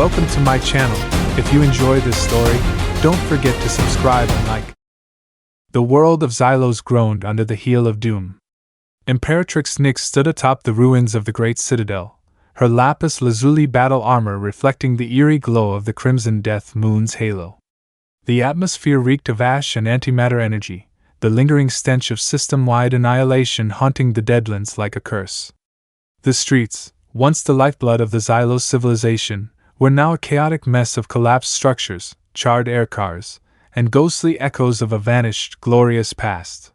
welcome to my channel. If you enjoy this story, don't forget to subscribe and like. The world of Xylos groaned under the heel of doom. Imperatrix Nyx stood atop the ruins of the great citadel, her lapis lazuli battle armor reflecting the eerie glow of the crimson death moon's halo. The atmosphere reeked of ash and antimatter energy, the lingering stench of system-wide annihilation haunting the Deadlands like a curse. The streets, once the lifeblood of the Xylos civilization, were now a chaotic mess of collapsed structures, charred aircars, and ghostly echoes of a vanished, glorious past.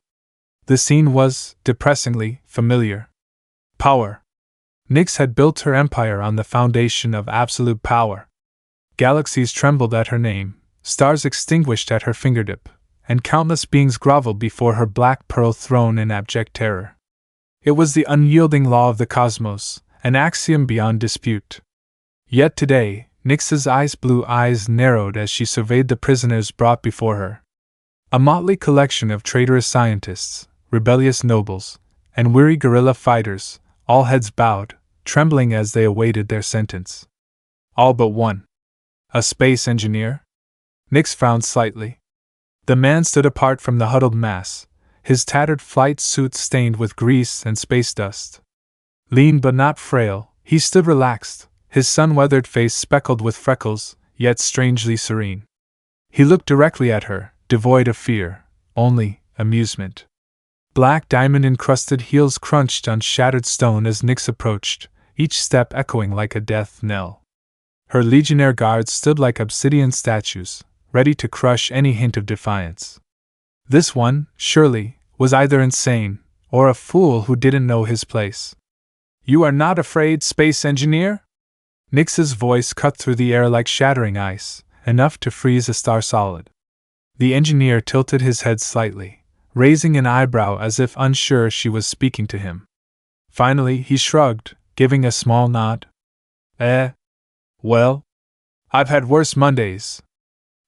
The scene was, depressingly, familiar. Power. Nyx had built her empire on the foundation of absolute power. Galaxies trembled at her name, stars extinguished at her fingertip, and countless beings groveled before her black pearl throne in abject terror. It was the unyielding law of the cosmos, an axiom beyond dispute. Yet today, Nyx's ice-blue eyes narrowed as she surveyed the prisoners brought before her. A motley collection of traitorous scientists, rebellious nobles, and weary guerrilla fighters, all heads bowed, trembling as they awaited their sentence. All but one. A space engineer? Nyx frowned slightly. The man stood apart from the huddled mass, his tattered flight suit stained with grease and space dust. Lean but not frail, he stood relaxed, his sun-weathered face speckled with freckles, yet strangely serene. He looked directly at her, devoid of fear, only amusement. Black diamond-encrusted heels crunched on shattered stone as Nyx approached, each step echoing like a death knell. Her legionnaire guards stood like obsidian statues, ready to crush any hint of defiance. This one, surely, was either insane, or a fool who didn't know his place. "You are not afraid, space engineer?" Nyx's voice cut through the air like shattering ice, enough to freeze a star solid. The engineer tilted his head slightly, raising an eyebrow as if unsure she was speaking to him. Finally, he shrugged, giving a small nod. Well, I've had worse Mondays."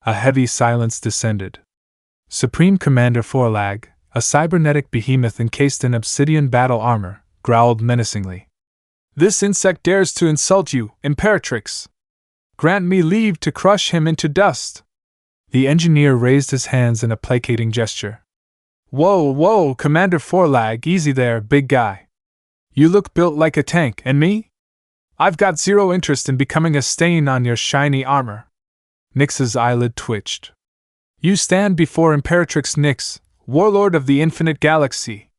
A heavy silence descended. Supreme Commander Forlag, a cybernetic behemoth encased in obsidian battle armor, growled menacingly. "This insect dares to insult you, Imperatrix. Grant me leave to crush him into dust." The engineer raised his hands in a placating gesture. Whoa, Commander Forlag, easy there, big guy. You look built like a tank, and me? I've got zero interest in becoming a stain on your shiny armor." Nyx's eyelid twitched. "You stand before Imperatrix Nyx, warlord of the infinite galaxy.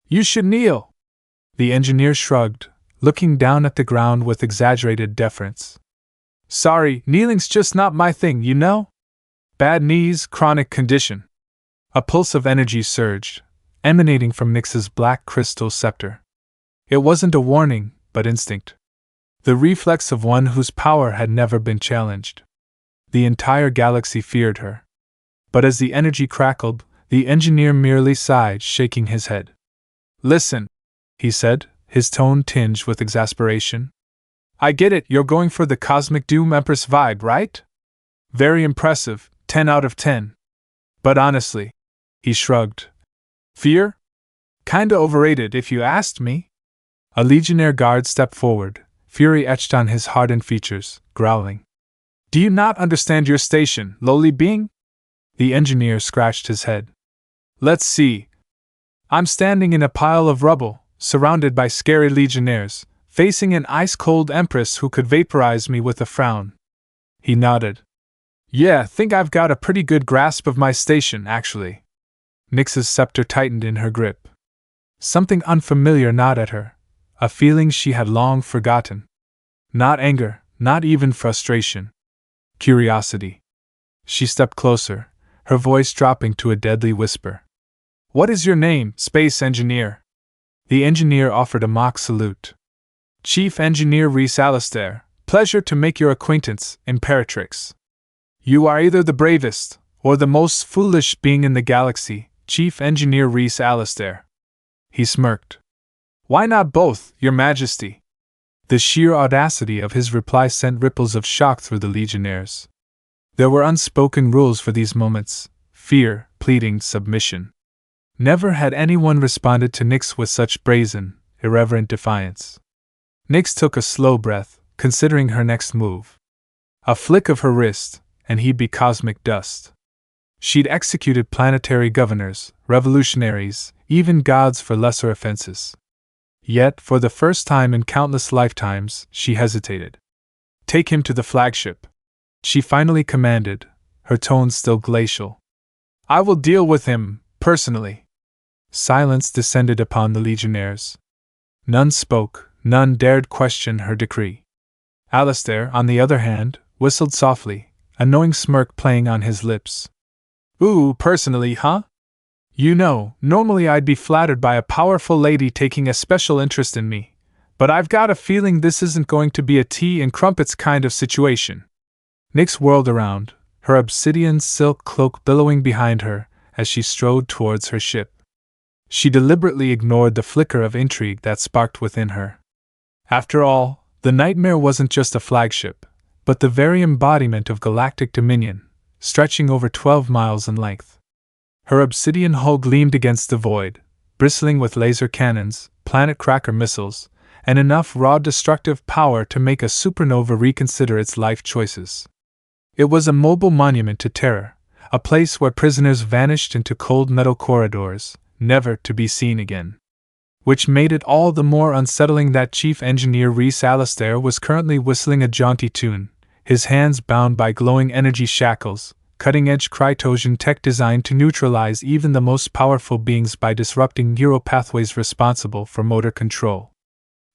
You should kneel." The engineer shrugged, looking down at the ground with exaggerated deference. "Sorry, kneeling's just not my thing, you know? Bad knees, chronic condition." A pulse of energy surged, emanating from Nyx's black crystal scepter. It wasn't a warning, but instinct. The reflex of one whose power had never been challenged. The entire galaxy feared her. But as the energy crackled, the engineer merely sighed, shaking his head. "Listen," he said, his tone tinged with exasperation. "I get it, you're going for the Cosmic Doom Empress vibe, right? Very impressive, 10 out of 10. But honestly," he shrugged, "fear? Kinda overrated if you asked me." A legionnaire guard stepped forward, fury etched on his hardened features, growling. "Do you not understand your station, lowly being?" The engineer scratched his head. "Let's see. I'm standing in a pile of rubble, surrounded by scary legionnaires, facing an ice-cold Empress who could vaporize me with a frown." He nodded. "Yeah, think I've got a pretty good grasp of my station, actually." Nyx's scepter tightened in her grip. Something unfamiliar gnawed at her, a feeling she had long forgotten. Not anger, not even frustration. Curiosity. She stepped closer, her voice dropping to a deadly whisper. "What is your name, space engineer?" The engineer offered a mock salute. "Chief Engineer Rhys Alistair, pleasure to make your acquaintance, Imperatrix. You are either the bravest, or the most foolish being in the galaxy, Chief Engineer Rhys Alistair." He smirked. "Why not both, Your Majesty?" The sheer audacity of his reply sent ripples of shock through the legionnaires. There were unspoken rules for these moments: fear, pleading, submission. Never had anyone responded to Nyx with such brazen, irreverent defiance. Nyx took a slow breath, considering her next move. A flick of her wrist, and he'd be cosmic dust. She'd executed planetary governors, revolutionaries, even gods for lesser offenses. Yet, for the first time in countless lifetimes, she hesitated. "Take him to the flagship," she finally commanded, her tone still glacial. "I will deal with him, personally." Silence descended upon the legionnaires. None spoke, none dared question her decree. Alistair, on the other hand, whistled softly, a knowing smirk playing on his lips. "Ooh, personally, huh? You know, normally I'd be flattered by a powerful lady taking a special interest in me, but I've got a feeling this isn't going to be a tea and crumpets kind of situation." Nyx whirled around, her obsidian silk cloak billowing behind her as she strode towards her ship. She deliberately ignored the flicker of intrigue that sparked within her. After all, the Nightmare wasn't just a flagship, but the very embodiment of galactic dominion, stretching over 12 miles in length. Her obsidian hull gleamed against the void, bristling with laser cannons, planet cracker missiles, and enough raw destructive power to make a supernova reconsider its life choices. It was a mobile monument to terror, a place where prisoners vanished into cold metal corridors, never to be seen again. Which made it all the more unsettling that Chief Engineer Rhys Alistair was currently whistling a jaunty tune, his hands bound by glowing energy shackles, cutting-edge Krytosian tech designed to neutralize even the most powerful beings by disrupting neural pathways responsible for motor control.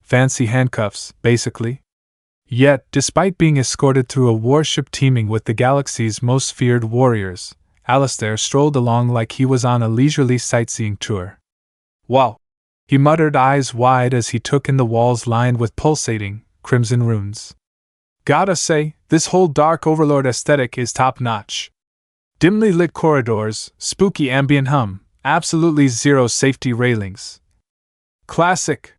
Fancy handcuffs, basically. Yet, despite being escorted through a warship teeming with the galaxy's most feared warriors, Alistair strolled along like he was on a leisurely sightseeing tour. "Wow!" he muttered, eyes wide as he took in the walls lined with pulsating, crimson runes. "Gotta say, this whole Dark Overlord aesthetic is top-notch. Dimly lit corridors, spooky ambient hum, absolutely zero safety railings. Classic!"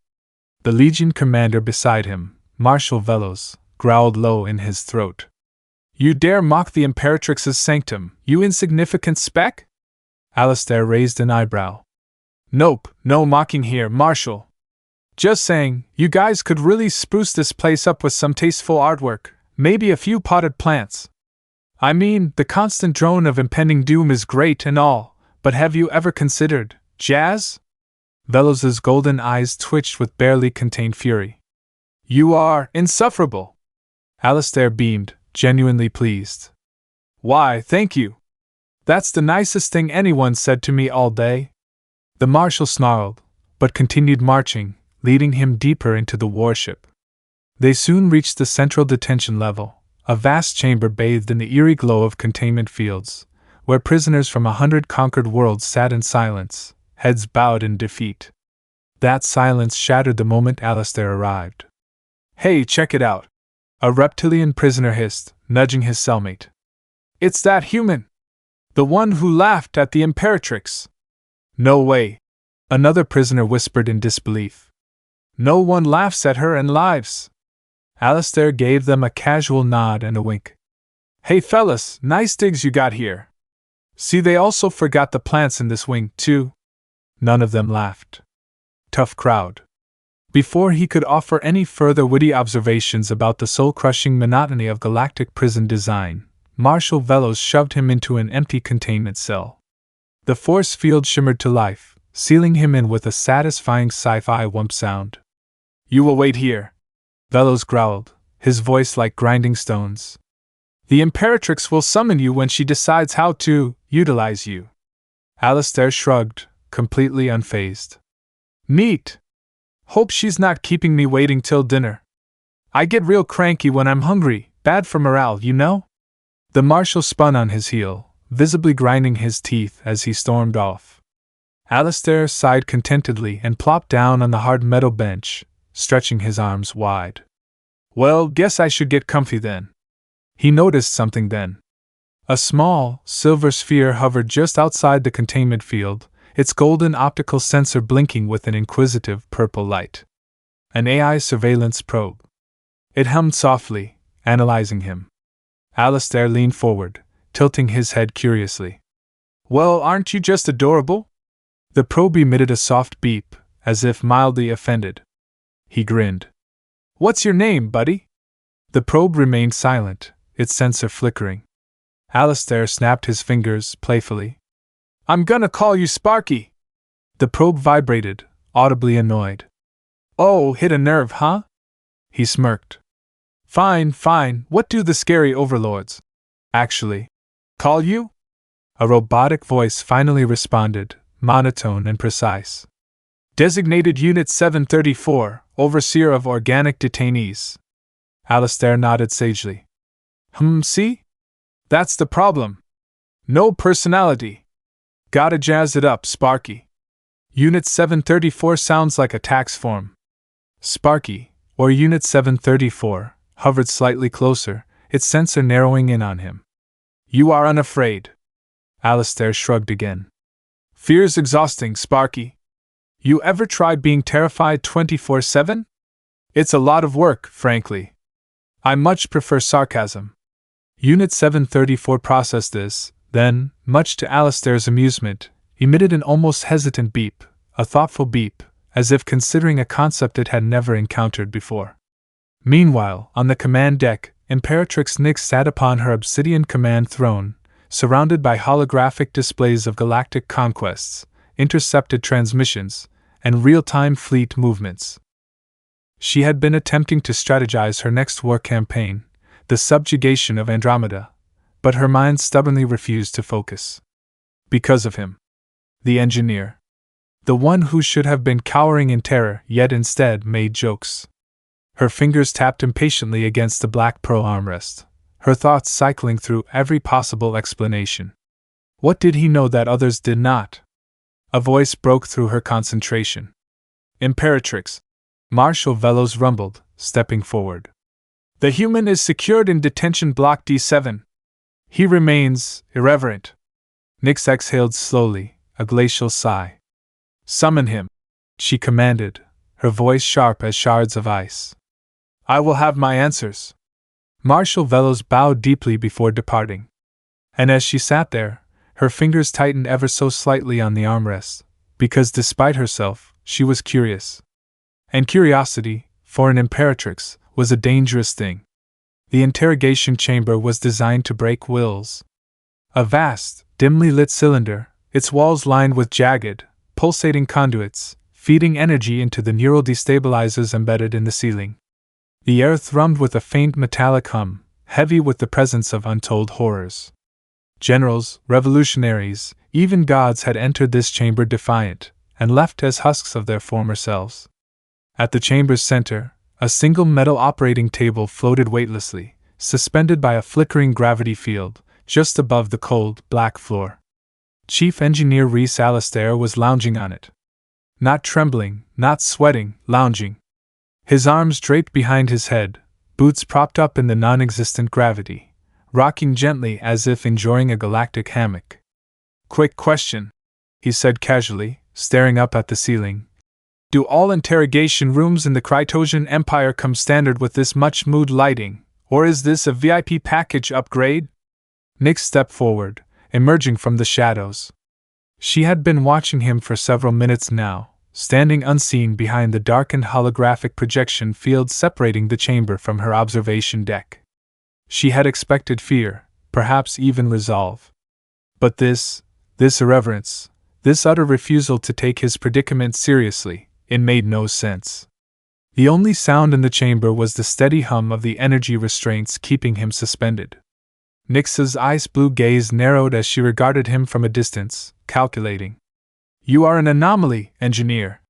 The Legion commander beside him, Marshal Velos, growled low in his throat. "You dare mock the Imperatrix's sanctum, you insignificant speck?" Alistair raised an eyebrow. "Nope, no mocking here, Marshal. Just saying, you guys could really spruce this place up with some tasteful artwork, maybe a few potted plants. I mean, the constant drone of impending doom is great and all, but have you ever considered jazz?" Velos's golden eyes twitched with barely contained fury. "You are insufferable." Alistair beamed, genuinely pleased. "Why, thank you. That's the nicest thing anyone said to me all day." The Marshal snarled, but continued marching, leading him deeper into the warship. They soon reached the central detention level, a vast chamber bathed in the eerie glow of containment fields, where prisoners from 100 conquered worlds sat in silence, heads bowed in defeat. That silence shattered the moment Alistair arrived. "Hey, check it out!" a reptilian prisoner hissed, nudging his cellmate. "It's that human! The one who laughed at the Imperatrix!" "No way!" another prisoner whispered in disbelief. "No one laughs at her and lives." Alistair gave them a casual nod and a wink. "Hey fellas, nice digs you got here. See, they also forgot the plants in this wing, too." None of them laughed. Tough crowd. Before he could offer any further witty observations about the soul-crushing monotony of galactic prison design, Marshal Velos shoved him into an empty containment cell. The force field shimmered to life, sealing him in with a satisfying sci-fi whump sound. "You will wait here," Velos growled, his voice like grinding stones. "The Imperatrix will summon you when she decides how to utilize you." Alistair shrugged, completely unfazed. "Neat. Hope she's not keeping me waiting till dinner. I get real cranky when I'm hungry, bad for morale, you know?" The Marshal spun on his heel, visibly grinding his teeth as he stormed off. Alistair sighed contentedly and plopped down on the hard metal bench, stretching his arms wide. "Well, guess I should get comfy then." He noticed something then. A small, silver sphere hovered just outside the containment field, its golden optical sensor blinking with an inquisitive purple light. An AI surveillance probe. It hummed softly, analyzing him. Alistair leaned forward, tilting his head curiously. "Well, aren't you just adorable?" The probe emitted a soft beep, as if mildly offended. He grinned. "What's your name, buddy?" The probe remained silent, its sensor flickering. Alistair snapped his fingers playfully. I'm gonna call you Sparky! The probe vibrated, audibly annoyed. Oh, hit a nerve, huh? He smirked. Fine, fine, what do the scary overlords actually call you? A robotic voice finally responded, monotone and precise. Designated Unit 734, Overseer of Organic Detainees. Alistair nodded sagely. See? That's the problem. No personality. Gotta jazz it up, Sparky. Unit 734 sounds like a tax form. Sparky, or Unit 734, hovered slightly closer, its sensor narrowing in on him. You are unafraid. Alistair shrugged again. Fear's exhausting, Sparky. You ever tried being terrified 24/7? It's a lot of work, frankly. I much prefer sarcasm. Unit 734 processed this, then, much to Alistair's amusement, emitted an almost hesitant beep, a thoughtful beep, as if considering a concept it had never encountered before. Meanwhile, on the command deck, Imperatrix Nyx sat upon her obsidian command throne, surrounded by holographic displays of galactic conquests, intercepted transmissions, and real-time fleet movements. She had been attempting to strategize her next war campaign, the subjugation of Andromeda, but her mind stubbornly refused to focus. Because of him. The engineer. The one who should have been cowering in terror, yet instead made jokes. Her fingers tapped impatiently against the black pearl armrest, her thoughts cycling through every possible explanation. What did he know that others did not? A voice broke through her concentration. Imperatrix. Marshal Velos rumbled, stepping forward. The human is secured in detention block D7. He remains irreverent. Nyx exhaled slowly, a glacial sigh. Summon him, she commanded, her voice sharp as shards of ice. I will have my answers. Marshal Velos bowed deeply before departing. And as she sat there, her fingers tightened ever so slightly on the armrest, because despite herself, she was curious. And curiosity, for an Imperatrix, was a dangerous thing. The interrogation chamber was designed to break wills. A vast, dimly lit cylinder, its walls lined with jagged, pulsating conduits, feeding energy into the neural destabilizers embedded in the ceiling. The air thrummed with a faint metallic hum, heavy with the presence of untold horrors. Generals, revolutionaries, even gods had entered this chamber defiant, and left as husks of their former selves. At the chamber's center, a single metal operating table floated weightlessly, suspended by a flickering gravity field, just above the cold, black floor. Chief Engineer Rhys Alistair was lounging on it. Not trembling, not sweating, lounging. His arms draped behind his head, boots propped up in the non-existent gravity, rocking gently as if enjoying a galactic hammock. Quick question, he said casually, staring up at the ceiling. Do all interrogation rooms in the Krytosian Empire come standard with this much mood lighting, or is this a VIP package upgrade? Nyx stepped forward, emerging from the shadows. She had been watching him for several minutes now, standing unseen behind the darkened holographic projection field separating the chamber from her observation deck. She had expected fear, perhaps even resolve. But this irreverence, this utter refusal to take his predicament seriously, it made no sense. The only sound in the chamber was the steady hum of the energy restraints keeping him suspended. Nyx's ice-blue gaze narrowed as she regarded him from a distance, calculating. You are an anomaly, engineer,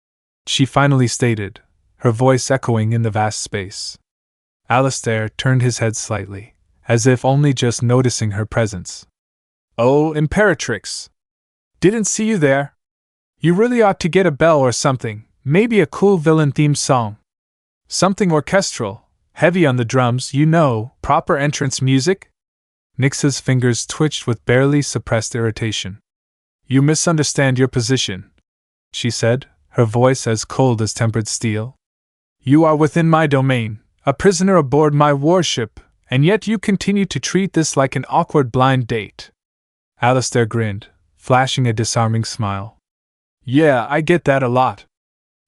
she finally stated, her voice echoing in the vast space. Alistair turned his head slightly, as if only just noticing her presence. Oh, Imperatrix! Didn't see you there. You really ought to get a bell or something, maybe a cool villain-themed song. Something orchestral, heavy on the drums, you know, proper entrance music? Nyx's fingers twitched with barely suppressed irritation. You misunderstand your position, she said, her voice as cold as tempered steel. You are within my domain, a prisoner aboard my warship, and yet you continue to treat this like an awkward blind date. Alistair grinned, flashing a disarming smile. Yeah, I get that a lot.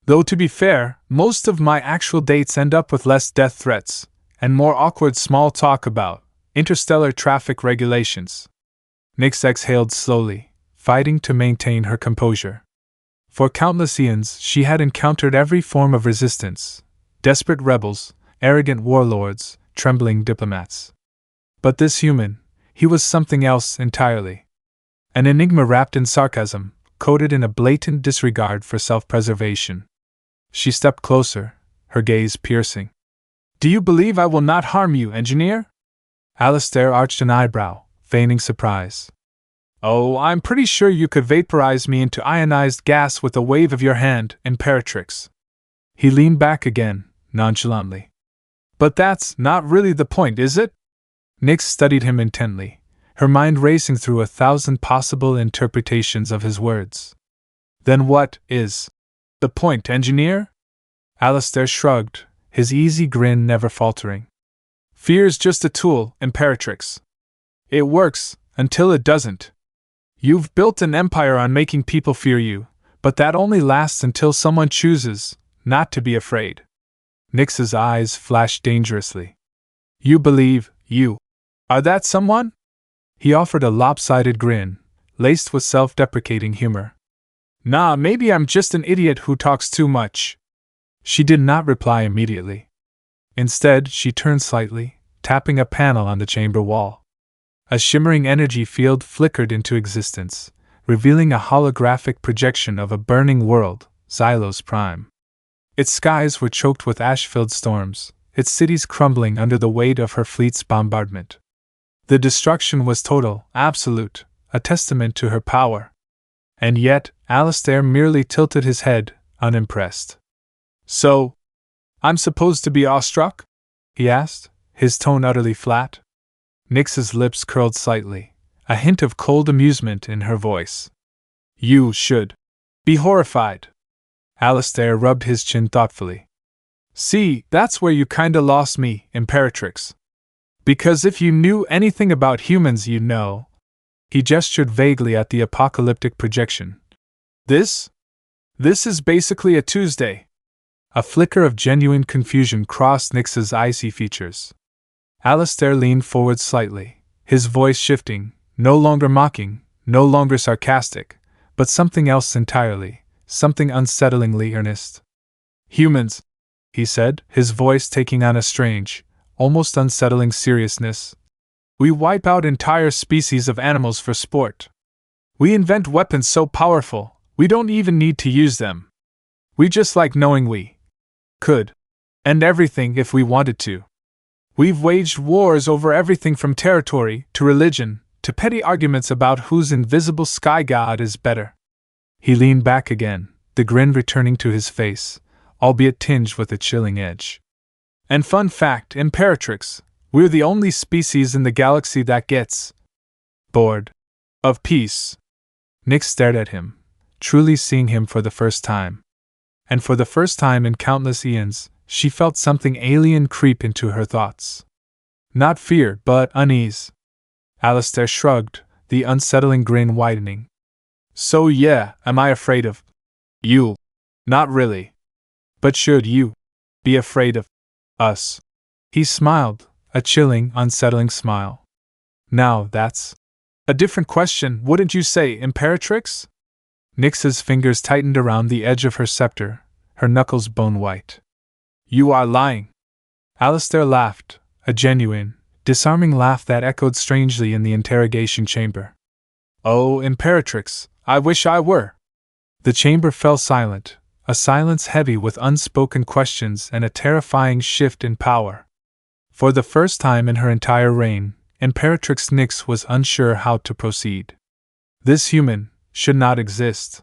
Though to be fair, most of my actual dates end up with less death threats, and more awkward small talk about Interstellar traffic regulations. Nyx exhaled slowly, fighting to maintain her composure. For countless eons, she had encountered every form of resistance: desperate rebels, arrogant warlords, trembling diplomats. But this human, he was something else entirely. An enigma wrapped in sarcasm, coated in a blatant disregard for self-preservation. She stepped closer, her gaze piercing. "Do you believe I will not harm you, engineer?" Alistair arched an eyebrow, feigning surprise. "Oh, I'm pretty sure you could vaporize me into ionized gas with a wave of your hand, Imperatrix." He leaned back again, nonchalantly. "But that's not really the point, is it?" Nyx studied him intently, her mind racing through 1,000 possible interpretations of his words. "Then what is the point, engineer?" Alistair shrugged, his easy grin never faltering. "Fear's just a tool, Imperatrix. It works, until it doesn't. You've built an empire on making people fear you, but that only lasts until someone chooses not to be afraid." Nyx's eyes flashed dangerously. "You believe you are that someone?" He offered a lopsided grin, laced with self-deprecating humor. "Nah, maybe I'm just an idiot who talks too much." She did not reply immediately. Instead, she turned slightly, tapping a panel on the chamber wall. A shimmering energy field flickered into existence, revealing a holographic projection of a burning world, Xylos Prime. Its skies were choked with ash-filled storms, its cities crumbling under the weight of her fleet's bombardment. The destruction was total, absolute, a testament to her power. And yet, Alistair merely tilted his head, unimpressed. "So, I'm supposed to be awestruck?" he asked, his tone utterly flat. Nyx's lips curled slightly, a hint of cold amusement in her voice. "You should be horrified." Alistair rubbed his chin thoughtfully. "See, that's where you kinda lost me, Imperatrix. Because if you knew anything about humans, you'd know." He gestured vaguely at the apocalyptic projection. This is basically a Tuesday." A flicker of genuine confusion crossed Nyx's icy features. Alistair leaned forward slightly, his voice shifting, no longer mocking, no longer sarcastic, but something else entirely, something unsettlingly earnest. "Humans," he said, his voice taking on a strange, almost unsettling seriousness. "We wipe out entire species of animals for sport. We invent weapons so powerful, we don't even need to use them. We just like knowing we could end everything if we wanted to. We've waged wars over everything from territory to religion to petty arguments about whose invisible sky god is better." He leaned back again, the grin returning to his face, albeit tinged with a chilling edge. "And fun fact, Imperatrix, we're the only species in the galaxy that gets bored of peace." Nyx stared at him, truly seeing him for the first time. And for the first time in countless eons, she felt something alien creep into her thoughts. Not fear, but unease. Alistair shrugged, the unsettling grin widening. "So yeah, am I afraid of you?" "Not really. But should you be afraid of us?" He smiled, a chilling, unsettling smile. "Now that's a different question, wouldn't you say, Imperatrix?" Nyx's fingers tightened around the edge of her scepter, her knuckles bone-white. "You are lying." Alistair laughed, a genuine, disarming laugh that echoed strangely in the interrogation chamber. "Oh, Imperatrix, I wish I were." The chamber fell silent, a silence heavy with unspoken questions and a terrifying shift in power. For the first time in her entire reign, Imperatrix Nyx was unsure how to proceed. This human should not exist.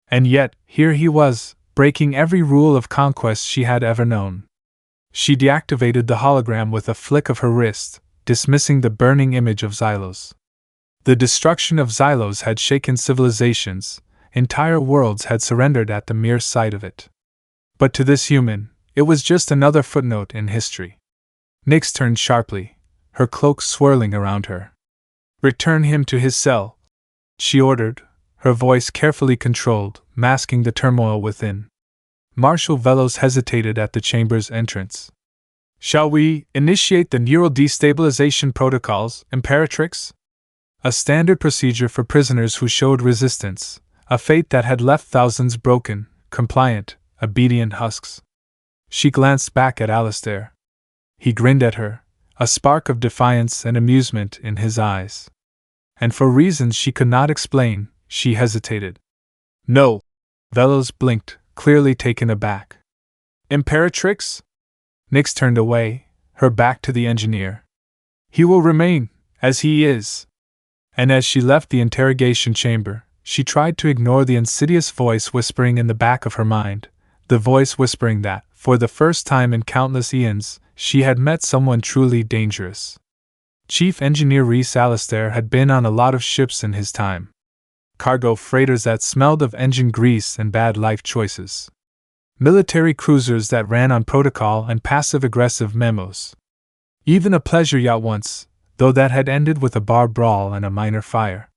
And yet, here he was, breaking every rule of conquest she had ever known. She deactivated the hologram with a flick of her wrist, dismissing the burning image of Xylos. The destruction of Xylos had shaken civilizations, entire worlds had surrendered at the mere sight of it. But to this human, it was just another footnote in history. Nyx turned sharply, her cloak swirling around her. "Return him to his cell," she ordered, her voice carefully controlled, masking the turmoil within. Marshal Velos hesitated at the chamber's entrance. Shall we initiate the neural destabilization protocols, Imperatrix? A standard procedure for prisoners who showed resistance, a fate that had left thousands broken, compliant, obedient husks. She glanced back at Alistair. He grinned at her, a spark of defiance and amusement in his eyes. And for reasons she could not explain, she hesitated. No. Velos blinked, clearly taken aback. Imperatrix? Nyx turned away, her back to the engineer. He will remain, as he is. And as she left the interrogation chamber, she tried to ignore the insidious voice whispering in the back of her mind, the voice whispering that, for the first time in countless eons, she had met someone truly dangerous. Chief Engineer Rhys Alistair had been on a lot of ships in his time. Cargo freighters that smelled of engine grease and bad life choices. Military cruisers that ran on protocol and passive-aggressive memos. Even a pleasure yacht once, though that had ended with a bar brawl and a minor fire.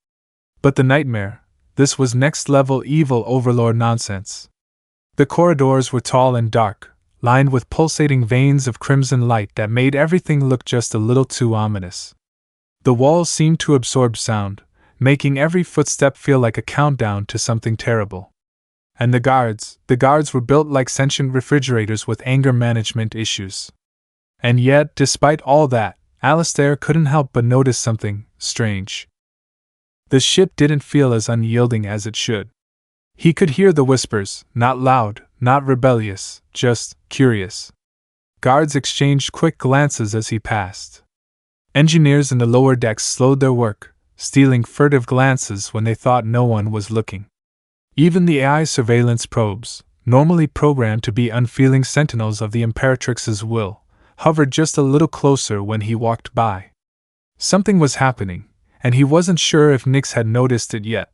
But the nightmare, this was next-level evil overlord nonsense. The corridors were tall and dark, lined with pulsating veins of crimson light that made everything look just a little too ominous. The walls seemed to absorb sound, making every footstep feel like a countdown to something terrible. And the guards were built like sentient refrigerators with anger management issues. And yet, despite all that, Alistair couldn't help but notice something strange. The ship didn't feel as unyielding as it should. He could hear the whispers, not loud, not rebellious, just curious. Guards exchanged quick glances as he passed. Engineers in the lower decks slowed their work, stealing furtive glances when they thought no one was looking. Even the AI surveillance probes, normally programmed to be unfeeling sentinels of the Imperatrix's will, hovered just a little closer when he walked by. Something was happening, and he wasn't sure if Nyx had noticed it yet.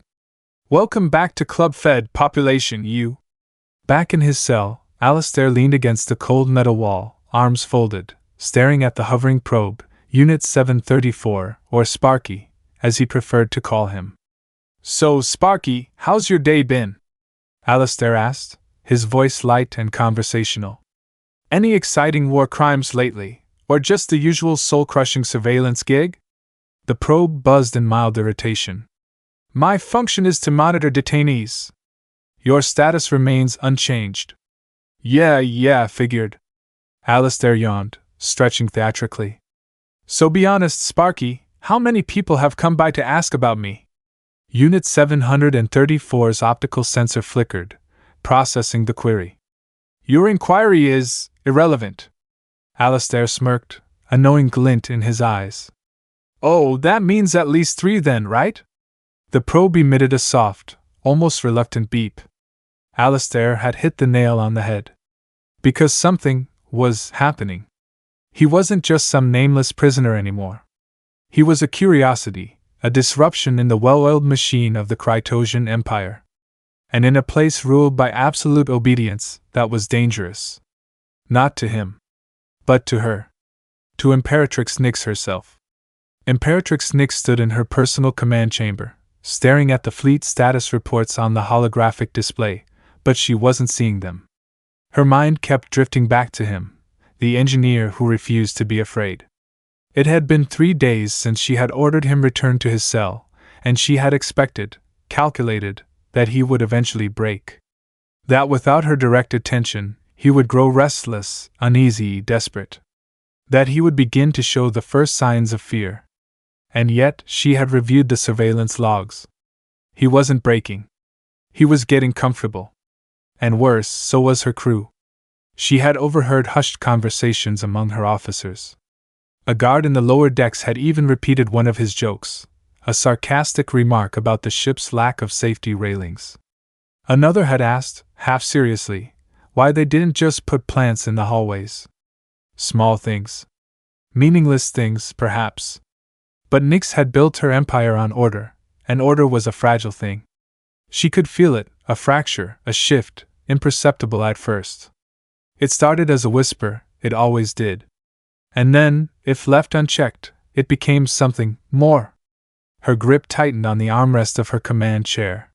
Welcome back to Club-Fed population, you. Back in his cell, Alistair leaned against the cold metal wall, arms folded, staring at the hovering probe, Unit 734, or Sparky, as he preferred to call him. So, Sparky, how's your day been? Alistair asked, his voice light and conversational. Any exciting war crimes lately, or just the usual soul-crushing surveillance gig? The probe buzzed in mild irritation. My function is to monitor detainees. Your status remains unchanged. Yeah, figured. Alistair yawned, stretching theatrically. So be honest, Sparky, how many people have come by to ask about me? Unit 734's optical sensor flickered, processing the query. Your inquiry is irrelevant. Alistair smirked, a knowing glint in his eyes. Oh, that means at least 3 then, right? The probe emitted a soft, almost reluctant beep. Alistair had hit the nail on the head. Because something was happening. He wasn't just some nameless prisoner anymore. He was a curiosity, a disruption in the well-oiled machine of the Krytosian Empire. And in a place ruled by absolute obedience, that was dangerous. Not to him. But to her. To Imperatrix Nyx herself. Imperatrix Nyx stood in her personal command chamber, staring at the fleet status reports on the holographic display, but she wasn't seeing them. Her mind kept drifting back to him, the engineer who refused to be afraid. It had been 3 days since she had ordered him returned to his cell, and she had expected, calculated, that he would eventually break. That without her direct attention, he would grow restless, uneasy, desperate. That he would begin to show the first signs of fear. And yet, she had reviewed the surveillance logs. He wasn't breaking. He was getting comfortable. And worse, so was her crew. She had overheard hushed conversations among her officers. A guard in the lower decks had even repeated one of his jokes, a sarcastic remark about the ship's lack of safety railings. Another had asked, half seriously, why they didn't just put plants in the hallways. Small things. Meaningless things, perhaps. But Nyx had built her empire on order, and order was a fragile thing. She could feel it, a fracture, a shift, imperceptible at first. It started as a whisper, it always did. And then, if left unchecked, it became something more. Her grip tightened on the armrest of her command chair.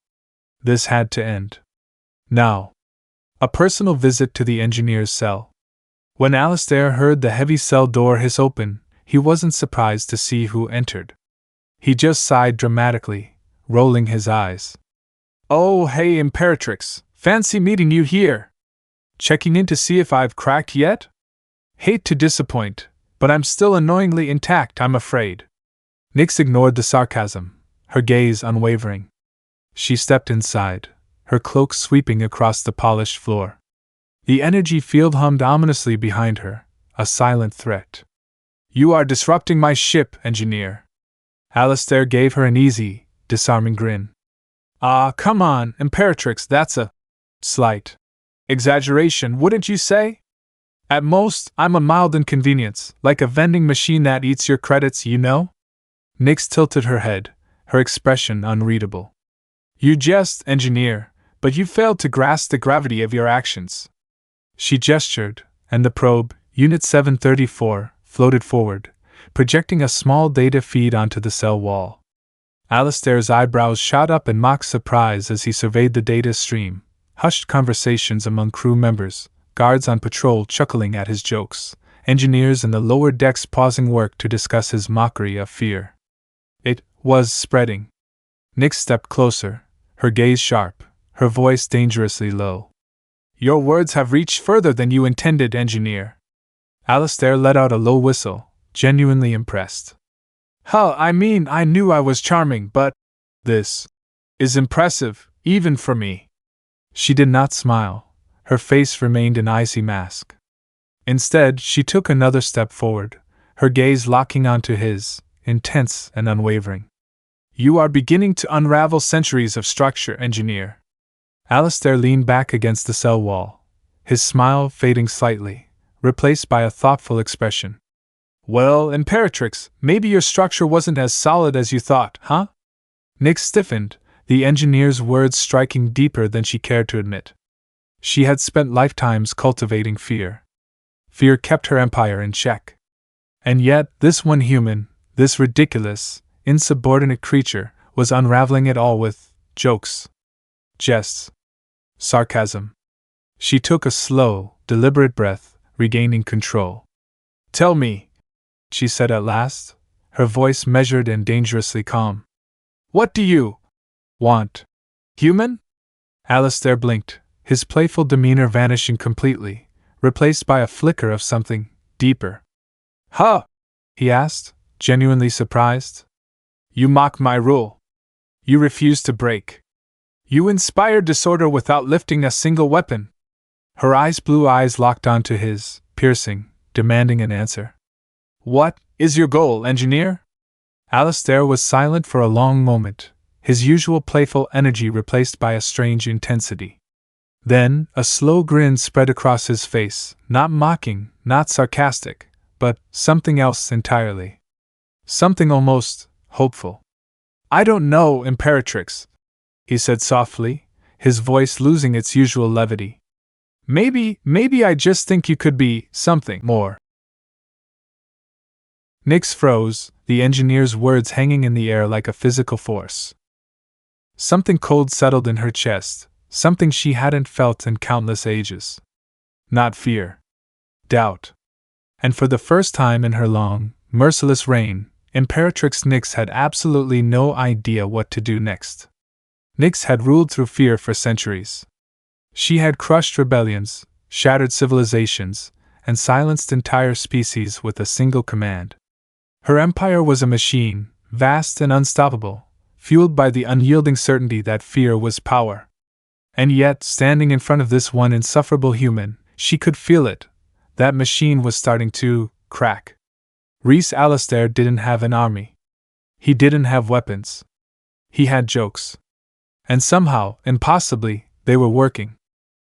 This had to end. Now. A personal visit to the engineer's cell. When Alistair heard the heavy cell door hiss open, he wasn't surprised to see who entered. He just sighed dramatically, rolling his eyes. "Oh, hey, Imperatrix, fancy meeting you here. Checking in to see if I've cracked yet? Hate to disappoint, but I'm still annoyingly intact, I'm afraid." Nyx ignored the sarcasm, her gaze unwavering. She stepped inside, her cloak sweeping across the polished floor. The energy field hummed ominously behind her, a silent threat. "You are disrupting my ship, engineer." Alistair gave her an easy, disarming grin. "Ah, come on, Imperatrix, that's a slight exaggeration, wouldn't you say? At most, I'm a mild inconvenience, like a vending machine that eats your credits, you know?" Nyx tilted her head, her expression unreadable. "You jest, engineer, but you failed to grasp the gravity of your actions." She gestured, and the probe, Unit 734, floated forward, projecting a small data feed onto the cell wall. Alistair's eyebrows shot up in mock surprise as he surveyed the data stream, hushed conversations among crew members, guards on patrol chuckling at his jokes, engineers in the lower decks pausing work to discuss his mockery of fear. It was spreading. Nyx stepped closer, her gaze sharp, her voice dangerously low. "Your words have reached further than you intended, engineer." Alistair let out a low whistle, genuinely impressed. I mean, I knew I was charming, but this is impressive, even for me." She did not smile. Her face remained an icy mask. Instead, she took another step forward, her gaze locking onto his, intense and unwavering. "You are beginning to unravel centuries of structure, engineer." Alistair leaned back against the cell wall, his smile fading slightly, replaced by a thoughtful expression. "Well, Imperatrix, maybe your structure wasn't as solid as you thought, huh?" Nyx stiffened, the engineer's words striking deeper than she cared to admit. She had spent lifetimes cultivating fear. Fear kept her empire in check. And yet, this one human, this ridiculous, insubordinate creature, was unraveling it all with jokes, jests, sarcasm. She took a slow, deliberate breath, regaining control. "Tell me," she said at last, her voice measured and dangerously calm. "What do you want? Human?" Alistair blinked, his playful demeanor vanishing completely, replaced by a flicker of something deeper. "Huh?" he asked, genuinely surprised. "You mock my rule. You refuse to break. You inspire disorder without lifting a single weapon." Her blue eyes locked onto his, piercing, demanding an answer. "What is your goal, engineer?" Alistair was silent for a long moment, his usual playful energy replaced by a strange intensity. Then, a slow grin spread across his face, not mocking, not sarcastic, but something else entirely. Something almost hopeful. "I don't know, Imperatrix," he said softly, his voice losing its usual levity. Maybe I just think you could be something more." Nyx froze, the engineer's words hanging in the air like a physical force. Something cold settled in her chest, something she hadn't felt in countless ages. Not fear. Doubt. And for the first time in her long, merciless reign, Imperatrix Nyx had absolutely no idea what to do next. Nyx had ruled through fear for centuries. She had crushed rebellions, shattered civilizations, and silenced entire species with a single command. Her empire was a machine, vast and unstoppable, fueled by the unyielding certainty that fear was power. And yet, standing in front of this one insufferable human, she could feel it. That machine was starting to crack. Rhys Alistair didn't have an army. He didn't have weapons. He had jokes. And somehow, impossibly, they were working.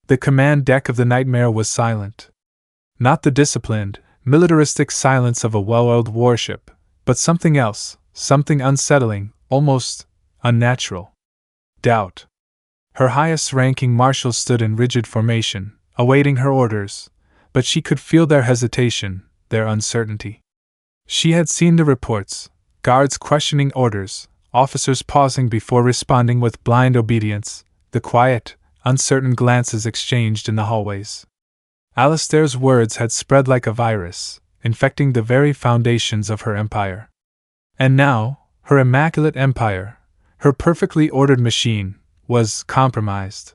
The command deck of the Nightmare was silent. Not the disciplined, militaristic silence of a well-oiled warship, but something else, something unsettling, almost unnatural. Doubt. Her highest-ranking marshals stood in rigid formation, awaiting her orders, but she could feel their hesitation, their uncertainty. She had seen the reports, guards questioning orders, officers pausing before responding with blind obedience, the quiet, uncertain glances exchanged in the hallways. Alistair's words had spread like a virus, infecting the very foundations of her empire. And now, her immaculate empire, her perfectly ordered machine, was compromised.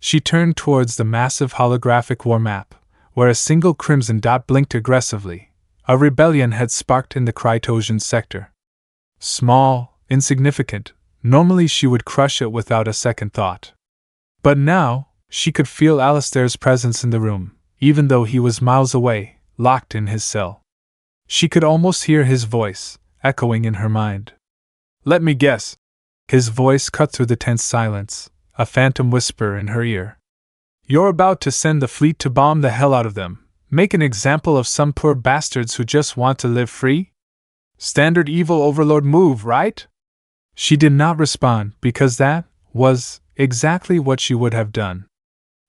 She turned towards the massive holographic war map, where a single crimson dot blinked aggressively. A rebellion had sparked in the Krytosian sector. Small, insignificant, normally she would crush it without a second thought. But now, she could feel Alistair's presence in the room, even though he was miles away, locked in his cell. She could almost hear his voice, echoing in her mind. "Let me guess." His voice cut through the tense silence, a phantom whisper in her ear. "You're about to send the fleet to bomb the hell out of them, make an example of some poor bastards who just want to live free? Standard evil overlord move, right?" She did not respond, because that was exactly what she would have done.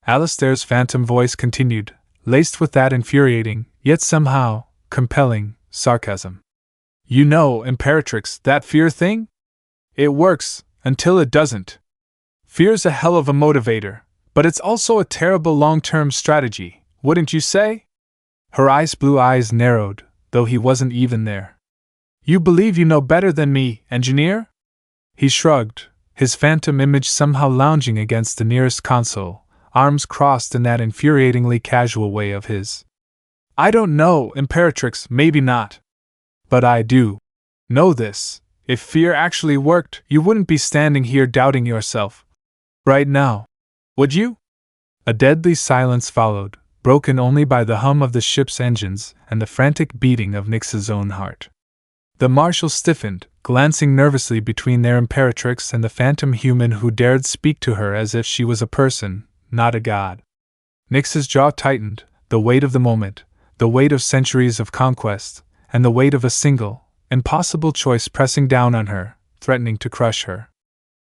Alistair's phantom voice continued, laced with that infuriating, yet somehow compelling, sarcasm. "You know, Imperatrix, that fear thing? It works, until it doesn't. Fear's a hell of a motivator, but it's also a terrible long-term strategy, wouldn't you say?" Her blue eyes narrowed, though he wasn't even there. "You believe you know better than me, engineer?" He shrugged, his phantom image somehow lounging against the nearest console, arms crossed in that infuriatingly casual way of his. "I don't know, Imperatrix, maybe not. But I do know this. If fear actually worked, you wouldn't be standing here doubting yourself right now, would you?" A deadly silence followed, broken only by the hum of the ship's engines and the frantic beating of Nyx's own heart. The marshal stiffened, glancing nervously between their Imperatrix and the phantom human who dared speak to her as if she was a person, not a god. Nyx's jaw tightened, the weight of the moment, the weight of centuries of conquest, and the weight of a single, impossible choice pressing down on her, threatening to crush her.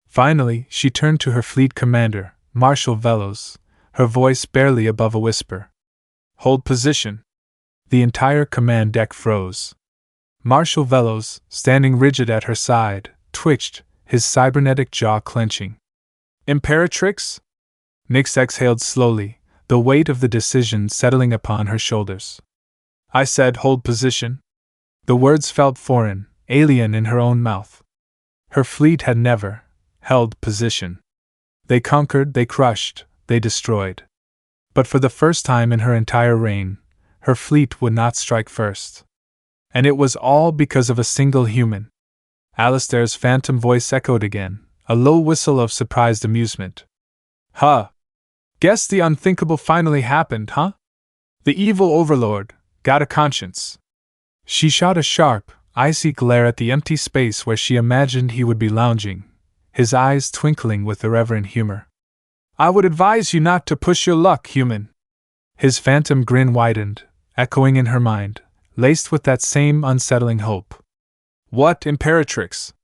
Finally, she turned to her fleet commander, Marshal Velos, her voice barely above a whisper. "Hold position." The entire command deck froze. Marshal Velos, standing rigid at her side, twitched, his cybernetic jaw clenching. "Imperatrix?" Nyx exhaled slowly, the weight of the decision settling upon her shoulders. "I said hold position." The words felt foreign, alien in her own mouth. Her fleet had never held position. They conquered, they crushed, they destroyed. But for the first time in her entire reign, her fleet would not strike first. And it was all because of a single human. Alistair's phantom voice echoed again, a low whistle of surprised amusement. "Huh! Guess the unthinkable finally happened, huh? The evil overlord got a conscience." She shot a sharp, icy glare at the empty space where she imagined he would be lounging, his eyes twinkling with irreverent humor. "I would advise you not to push your luck, human." His phantom grin widened, echoing in her mind, laced with that same unsettling hope. "What, Imperatrix?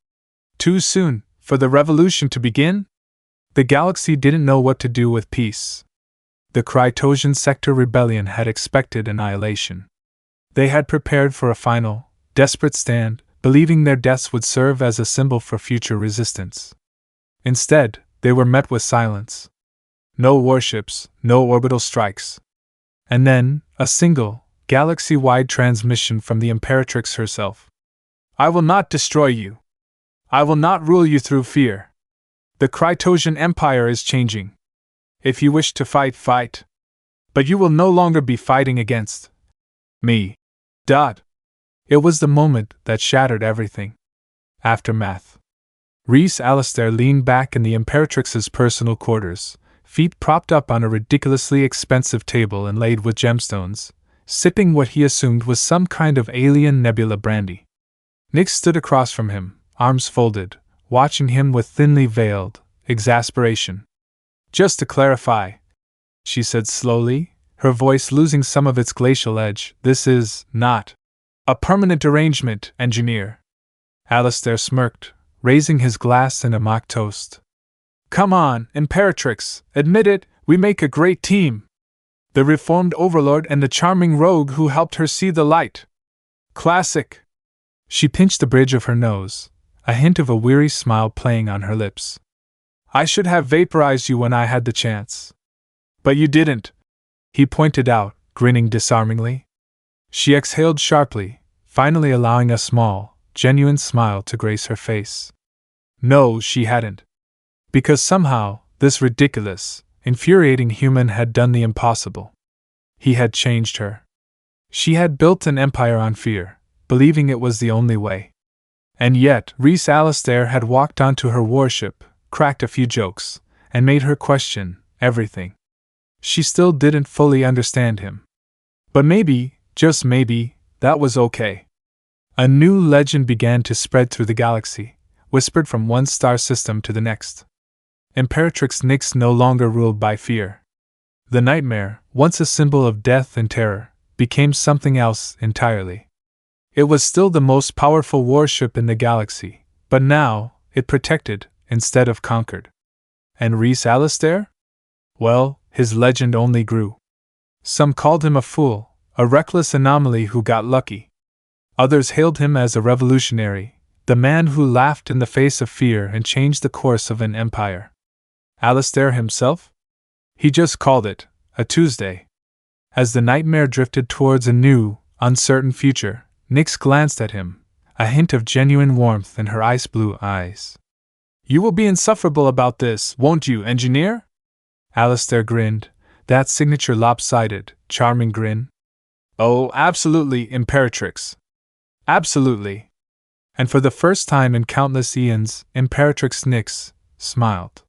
Too soon for the revolution to begin?" The galaxy didn't know what to do with peace. The Krytosian sector rebellion had expected annihilation. They had prepared for a final, desperate stand, believing their deaths would serve as a symbol for future resistance. Instead, they were met with silence. No warships, no orbital strikes. And then, a single, galaxy-wide transmission from the Imperatrix herself. "I will not destroy you. I will not rule you through fear. The Krytosian Empire is changing. If you wish to fight, fight. But you will no longer be fighting against me." It was the moment that shattered everything. Aftermath. Rhys Alistair leaned back in the Imperatrix's personal quarters, feet propped up on a ridiculously expensive table inlaid with gemstones, sipping what he assumed was some kind of alien nebula brandy. Nyx stood across from him, arms folded, watching him with thinly veiled exasperation. "Just to clarify," she said slowly, her voice losing some of its glacial edge, "this is not a permanent arrangement, engineer." Alistair smirked, raising his glass in a mock toast. "Come on, Imperatrix, admit it, we make a great team. The reformed overlord and the charming rogue who helped her see the light. Classic." She pinched the bridge of her nose, a hint of a weary smile playing on her lips. "I should have vaporized you when I had the chance. But you didn't." he pointed out, grinning disarmingly. She exhaled sharply, finally allowing a small, genuine smile to grace her face. No, she hadn't. Because somehow, this ridiculous, infuriating human had done the impossible. He had changed her. She had built an empire on fear, believing it was the only way. And yet, Rhys Alistair had walked onto her warship, cracked a few jokes, and made her question everything. She still didn't fully understand him. But maybe, just maybe, that was okay. A new legend began to spread through the galaxy, whispered from one star system to the next. Imperatrix Nyx no longer ruled by fear. The nightmare, once a symbol of death and terror, became something else entirely. It was still the most powerful warship in the galaxy, but now, it protected, instead of conquered. And Rhys Alistair? Well, his legend only grew. Some called him a fool, a reckless anomaly who got lucky. Others hailed him as a revolutionary, the man who laughed in the face of fear and changed the course of an empire. Alistair himself? He just called it a Tuesday. As the nightmare drifted towards a new, uncertain future, Nyx glanced at him, a hint of genuine warmth in her ice-blue eyes. You will be insufferable about this, won't you, engineer? Alistair grinned, that signature lopsided, charming grin. Oh, absolutely, Imperatrix. Absolutely. And for the first time in countless eons, Imperatrix Nyx smiled.